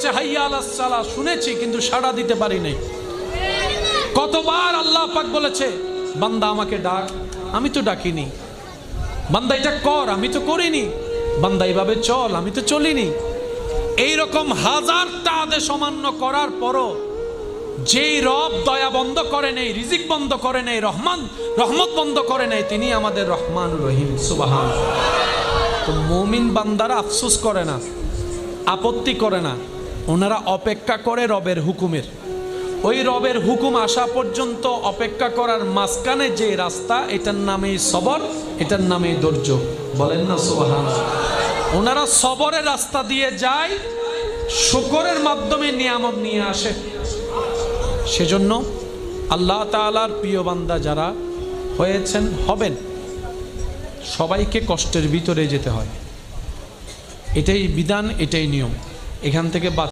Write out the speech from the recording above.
বলেছে হাইয়া আলাস সালাহ, শুনেছি কিন্তু সাড়া দিতে পারি নাই। কতবার আল্লাহ পাক বলেছে বান্দা আমাকে ডাক, আমি তো ডাকিনি। বান্দা এটা কর, আমি তো করিনি। বান্দা এইভাবে চল, আমি তো চলিনি। এইরকম হাজারটা আদেশ অমান্য করার পরও যেই রব দয়া বন্ধ করে নেই, রিজিক বন্ধ করে নেই, রহমত বন্ধ করে নেই, তিনি আমাদের রহমান রহিম। সুবহানাল্লাহ। তো মুমিন বান্দারা আফসোস করে না, আপত্তি করে না, ওনারা অপেক্ষা করে রবের হুকুমের। ওই রবের হুকুম আসা পর্যন্ত অপেক্ষা করার মাঝখানে যে রাস্তা, এটার নামে সবর, এটার নামে ধৈর্য। বলেন না সুবহানাল্লাহ। ওনারা সবরের রাস্তা দিয়ে যায়, শুকরের মাধ্যমে নিয়ামত নিয়ে আসে। সেজন্য আল্লাহ তাআলার প্রিয় বান্দা যারা হয়েছেন, হবেন, সবাইকে কষ্টের ভিতরে যেতে হয়। এটাই বিধান, এটাই নিয়ম। এখান থেকে